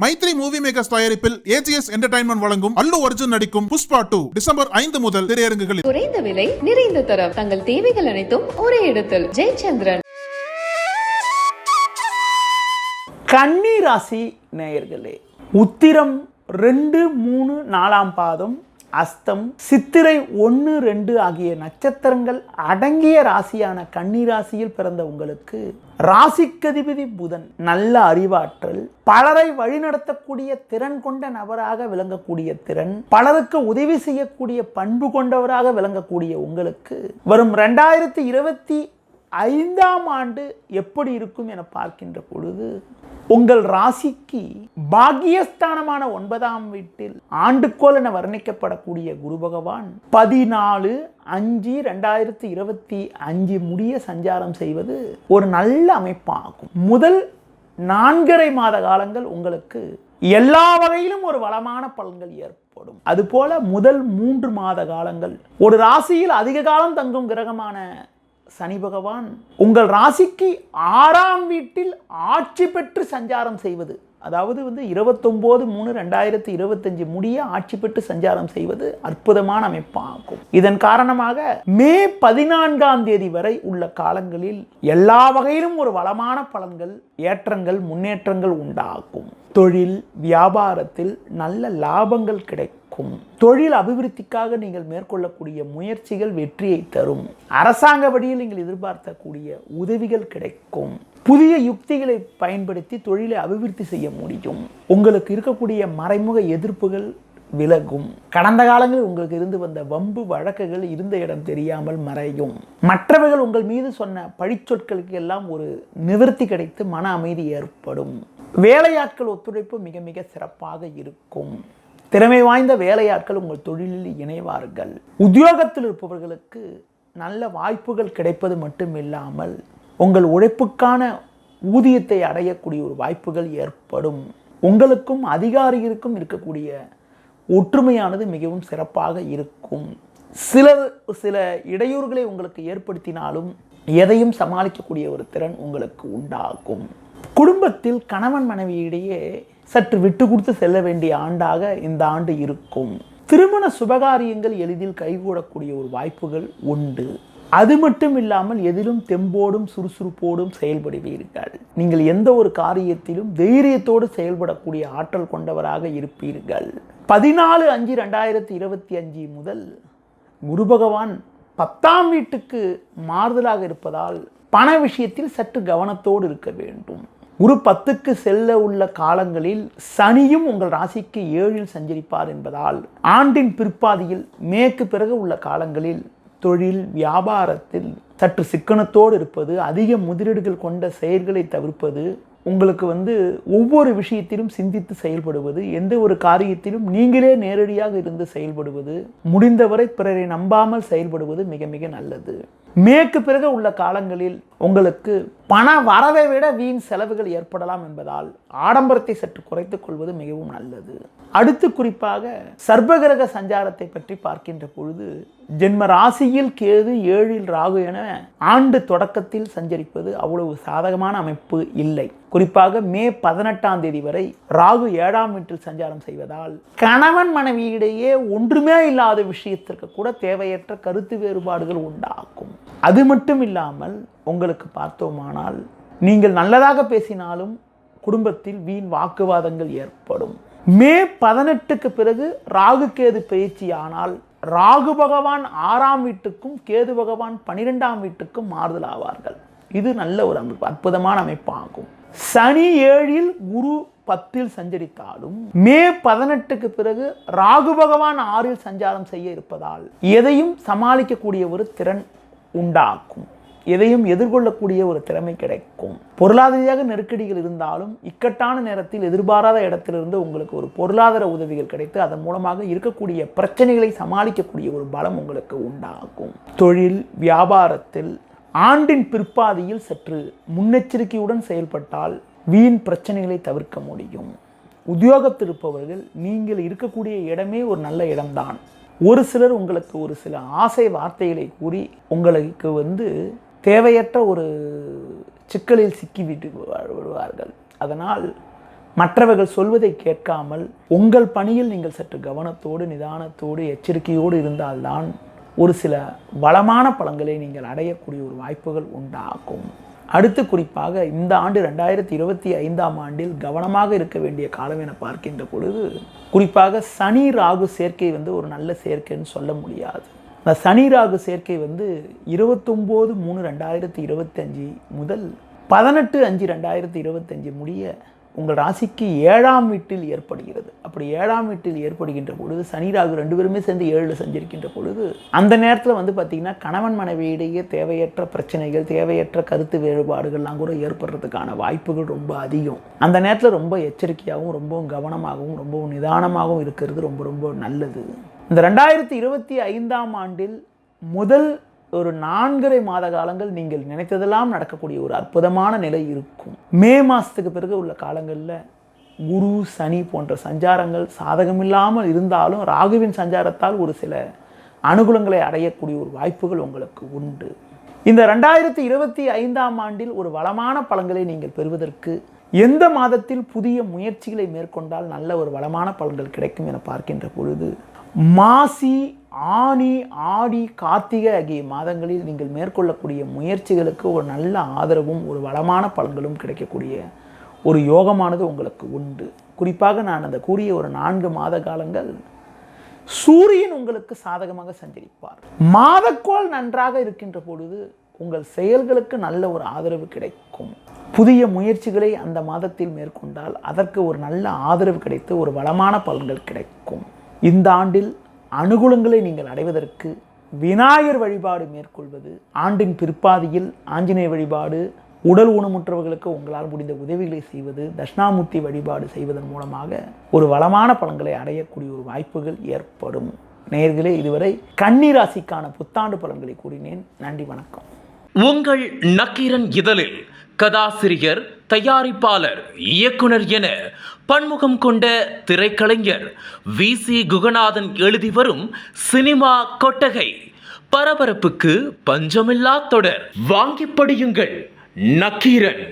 Maithri movie makers தயாரிப்பில் AGS entertainment வழங்கும் அல்லு அர்ஜுன் நடிக்கும் புஷ்பா 2 டிசம்பர் 5 முதல் திரையரங்குகளில். குறைந்த விலை, நிறைந்த தரம், தங்கள் தேவைகள் அனைத்தும் ஒரே இடத்தில். ஜெயச்சந்திரன். கன்னி ராசி நேயர்களே, உத்திரம் 2, 3, 4 பாதம், அஸ்தம், சித்திரை 1, 2 ஆகிய நட்சத்திரங்கள் அடங்கிய ராசியான கன்னி ராசியில் பிறந்த உங்களுக்கு ராசிக்கதிபதி புதன் நல்ல அறிவாற்றல், பலரை வழிநடத்தக்கூடிய திறன் கொண்ட நபராக விளங்கக்கூடிய திறன், பலருக்கு உதவி செய்யக்கூடிய பண்பு கொண்டவராக விளங்கக்கூடிய உங்களுக்கு வரும் 2025ஆம் ஆண்டு எப்படி இருக்கும் என பார்க்கின்ற பொழுது உங்கள் ராசிக்கு பாக்கியஸ்தானமான 9ஆம் வீட்டில் ஆண்டுக்கோள் என வர்ணிக்கப்படக்கூடிய குரு பகவான் 14/5/2025 முடிய சஞ்சாரம் செய்வது ஒரு நல்ல அமைப்பாகும். முதல் 4.5 மாத காலங்கள் உங்களுக்கு எல்லா வகையிலும் ஒரு வளமான பலன்கள் ஏற்படும். அதுபோல முதல் 3 மாத காலங்கள் ஒரு ராசியில் அதிக காலம் தங்கும் கிரகமான சனி பகவான் உங்கள் ராசிக்கு 6ஆம் வீட்டில் ஆட்சி பெற்று சஞ்சாரம் செய்வது, அதாவது 29/3/2025 முடிய ஆட்சி பெற்று சஞ்சாரம் செய்வது அற்புதமான அமைப்பாகும். இதன் காரணமாக மே 14ஆம் தேதி வரை உள்ள காலங்களில் எல்லா வகையிலும் ஒரு வளமான பலன்கள், ஏற்றங்கள், முன்னேற்றங்கள் உண்டாகும். தொழில் வியாபாரத்தில் நல்ல லாபங்கள் கிடைக்கும். தொழில் அபிவிருத்திக்காக நீங்கள் மேற்கொள்ளக்கூடிய முயற்சிகள் வெற்றியை தரும். அரசாங்க வழியில் நீங்கள் எதிர்பார்க்கக்கூடிய உதவிகள் கிடைக்கும். புதிய யுக்திகளை பயன்படுத்தி தொழிலை அபிவிருத்தி செய்ய முடியும். உங்களுக்கு இருக்கக்கூடிய மறைமுக எதிர்ப்புகள் விலகும். கடந்த காலங்களில் உங்களுக்கு இருந்து வந்த வம்பு வழக்குகள் இருந்த இடம் தெரியாமல் மறையும். மற்றவர்கள் உங்கள் மீது சொன்ன பழிச்சொற்களுக்கு எல்லாம் ஒரு நிவர்த்தி கிடைத்து மன அமைதி ஏற்படும். வேலையாட்கள் ஒத்துழைப்பு மிக மிக சிறப்பாக இருக்கும். திறமை வாய்ந்த வேலையாட்கள் உங்கள் தொழிலில் இணைவார்கள். உத்தியோகத்தில் இருப்பவர்களுக்கு நல்ல வாய்ப்புகள் கிடைப்பது மட்டும் இல்லாமல் உங்கள் உழைப்புக்கான ஊதியத்தை அடையக்கூடிய ஒரு வாய்ப்புகள் ஏற்படும். உங்களுக்கும் அதிகாரிகளுக்கும் இருக்கக்கூடிய ஒற்றுமையானது மிகவும் சிறப்பாக இருக்கும். சில இடையூறுகளை உங்களுக்கு ஏற்படுத்தினாலும் எதையும் சமாளிக்கக்கூடிய ஒரு திறன் உங்களுக்கு உண்டாகும். குடும்பத்தில் கணவன் மனைவியிடையே சற்று விட்டு கொடுத்து செல்ல வேண்டிய ஆண்டாக இந்த ஆண்டு இருக்கும். திருமண சுபகாரியங்கள் எளிதில் கைகூடக்கூடிய ஒரு வாய்ப்புகள் உண்டு. அது மட்டும் இல்லாமல் எதிலும் தெம்போடும் சுறுசுறுப்போடும் செயல்படுவீர்கள். நீங்கள் எந்த ஒரு காரியத்திலும் தைரியத்தோடு செயல்படக்கூடிய ஆற்றல் கொண்டவராக இருப்பீர்கள். 14/5/2025 முதல் குரு பகவான் 10ஆம் வீட்டுக்கு மாறுதலாக இருப்பதால் பண விஷயத்தில் சற்று கவனத்தோடு இருக்க வேண்டும். குரு 10க்கு செல்ல உள்ள காலங்களில் சனியும் உங்கள் ராசிக்கு 7இல் சஞ்சரிப்பார் என்பதால் ஆண்டின் பிற்பாதியில் மேற்கு பிறகு உள்ள காலங்களில் தொழில் வியாபாரத்தில் சற்று சிக்கனத்தோடு இருப்பது, அதிக முதலீடுகள் கொண்ட செயல்களை தவிர்ப்பது, உங்களுக்கு ஒவ்வொரு விஷயத்திலும் சிந்தித்து செயல்படுவது, எந்த ஒரு காரியத்திலும் நீங்களே நேரடியாக இருந்து செயல்படுவது, முடிந்தவரை பிறரை நம்பாமல் செயல்படுவது மிக மிக நல்லது. மேற்கு பிறகு உள்ள காலங்களில் உங்களுக்கு பண வரவை விட வீண் செலவுகள் ஏற்படலாம் என்பதால் ஆடம்பரத்தை சற்று குறைத்துக் கொள்வது மிகவும் நல்லது. அடுத்து குறிப்பாக சர்ப்பகிரக சஞ்சாரத்தை பற்றி பார்க்கின்ற பொழுது ஜென்ம ராசியில் கேது, 7இல் ராகு என ஆண்டு தொடக்கத்தில் சஞ்சரிப்பது அவ்வளவு சாதகமான அமைப்பு இல்லை. குறிப்பாக மே 18ஆம் தேதி வரை ராகு 7ஆம் வீட்டில் சஞ்சாரம் செய்வதால் கணவன் மனைவியிடையே ஒன்றுமே இல்லாத விஷயத்திற்கு கூட தேவையற்ற கருத்து வேறுபாடுகள் உண்டாகும். அது மட்டும் இல்லாமல் உங்களுக்கு பார்த்தோமானால் நீங்கள் நல்லதாக பேசினாலும் குடும்பத்தில் வீண் வாக்குவாதங்கள் ஏற்படும். மே 18க்கு பிறகு ராகு கேது பயிற்சி ஆனால் ராகு பகவான் 6ஆம் வீட்டுக்கும் கேது பகவான் 12ஆம் வீட்டுக்கும் மாறுதல் ஆவார்கள். இது நல்ல ஒரு அமைப்பு, அற்புதமான அமைப்பாகும். சனி 7இல் குரு 10இல் சஞ்சரித்தாலும் மே 18க்கு பிறகு ராகு பகவான் 6இல் சஞ்சாரம் செய்ய இருப்பதால் எதையும் சமாளிக்கக்கூடிய ஒரு திறன் உண்டாகும். எதையும் எதிர்கொள்ளக்கூடிய ஒரு திறமை கிடைக்கும். பொருளாதார நெருக்கடிகள் இருந்தாலும் இக்கட்டான நேரத்தில் எதிர்பாராத இடத்திலிருந்து உங்களுக்கு ஒரு பொருளாதார உதவிகள் கிடைத்து அதன் மூலமாக இருக்கக்கூடிய பிரச்சனைகளை சமாளிக்கக்கூடிய ஒரு பலம் உங்களுக்கு உண்டாகும். தொழில் வியாபாரத்தில் ஆண்டின் பிற்பாதியில் சற்று முன்னெச்சரிக்கையுடன் செயல்பட்டால் வீண் பிரச்சனைகளை தவிர்க்க முடியும். உத்தியோகத்தில் இருப்பவர்கள் நீங்கள் இருக்கக்கூடிய இடமே ஒரு நல்ல இடம்தான். ஒரு சிலர் உங்களுக்கு ஒரு சில ஆசை வார்த்தைகளை கூறி உங்களுக்கு தேவையற்ற ஒரு சிக்கலில் சிக்கி விடுவார்கள். அதனால் மற்றவர்கள் சொல்வதை கேட்காமல் உங்கள் பணியில் நீங்கள் சற்று கவனத்தோடு நிதானத்தோடு எச்சரிக்கையோடு இருந்தால்தான் ஒரு சில வளமான பலன்களை நீங்கள் அடையக்கூடிய ஒரு வாய்ப்புகள் உண்டாகும். அடுத்து குறிப்பாக இந்த ஆண்டு 2025ஆம் ஆண்டில் கவனமாக இருக்க வேண்டிய காலம் என பார்க்கின்ற பொழுது குறிப்பாக சனி ராகு சேர்க்கை ஒரு நல்ல சேர்க்கைன்னு சொல்ல முடியாது. அந்த சனி ராகு சேர்க்கை 29/3/2025 முதல் 18/5/2025 முடிய உங்கள் ராசிக்கு 7ஆம் வீட்டில் ஏற்படுகிறது. அப்படி 7ஆம் வீட்டில் ஏற்படுகின்ற பொழுது சனி ராகு 2 பேருமே சேர்ந்து 7 சஞ்சரிக்கின்ற பொழுது அந்த நேரத்தில் பார்த்தீங்கன்னா கணவன் மனைவியிடையே தேவையற்ற பிரச்சனைகள், தேவையற்ற கருத்து வேறுபாடுகள்லாம் கூட ஏற்படுறதுக்கான வாய்ப்புகள் ரொம்ப அதிகம். அந்த நேரத்தில் ரொம்ப எச்சரிக்கையாகவும் ரொம்பவும் கவனமாகவும் ரொம்பவும் நிதானமாகவும் இருக்கிறது ரொம்ப ரொம்ப நல்லது. இந்த 2025ஆம் ஆண்டில் முதல் ஒரு 4.5 மாத காலங்கள் நீங்கள் நினைத்ததெல்லாம் நடக்கக்கூடிய ஒரு அற்புதமான நிலை இருக்கும். மே மாதத்துக்கு பிறகு உள்ள காலங்களில் குரு சனி போன்ற சஞ்சாரங்கள் சாதகமில்லாமல் இருந்தாலும் ராகுவின் சஞ்சாரத்தால் ஒரு சில அனுகூலங்களை அடையக்கூடிய ஒரு வாய்ப்புகள் உங்களுக்கு உண்டு. இந்த 2025ஆம் ஆண்டில் ஒரு வளமான பலன்களை நீங்கள் பெறுவதற்கு எந்த மாதத்தில் புதிய முயற்சிகளை மேற்கொண்டால் நல்ல ஒரு வளமான பலன்கள் கிடைக்கும் என பார்க்கின்ற பொழுது மாசி, ஆனி, ஆடி, கார்த்திகை ஆகிய மாதங்களில் நீங்கள் மேற்கொள்ளக்கூடிய முயற்சிகளுக்கு ஒரு நல்ல ஆதரவும் ஒரு வளமான பலன்களும் கிடைக்கக்கூடிய ஒரு யோகமானது உங்களுக்கு உண்டு. குறிப்பாக நான் அந்த கூறிய ஒரு 4 மாத காலங்கள் சூரியன் உங்களுக்கு சாதகமாக சஞ்சரிப்பார். மாதக்கோள் நன்றாக இருக்கின்ற பொழுது உங்கள் செயல்களுக்கு நல்ல ஒரு ஆதரவு கிடைக்கும். புதிய முயற்சிகளை அந்த மாதத்தில் மேற்கொண்டால் அதற்கு ஒரு நல்ல ஆதரவு கிடைத்து ஒரு வளமான பலன்கள் கிடைக்கும். இந்த ஆண்டில் அனுகூலங்களை நீங்கள் அடைவதற்கு விநாயகர் வழிபாடு மேற்கொள்வது, ஆண்டின் பிற்பாதியில் ஆஞ்சநேய வழிபாடு, உடல் ஊனமுற்றவர்களுக்கு உங்களால் முடிந்த உதவிகளை செய்வது, தட்சிணாமூர்த்தி வழிபாடு செய்வதன் மூலமாக ஒரு வளமான பலன்களை அடையக்கூடிய ஒரு வாய்ப்புகள் ஏற்படும். நேயர்களே, இதுவரை கன்னி ராசிக்கான புத்தாண்டு பலன்களை கூறினேன். நன்றி, வணக்கம். உங்கள் நக்கீரன் இதழில் கதாசிரியர், தயாரிப்பாளர், இயக்குனர் என பன்முகம் கொண்ட திரைக்கலைஞர் VC குகநாதன் எழுதி வரும் சினிமா கொட்டகை பரபரப்புக்கு பஞ்சமில்லா தொடர். வாங்கி படியுங்கள். நக்கீரன்.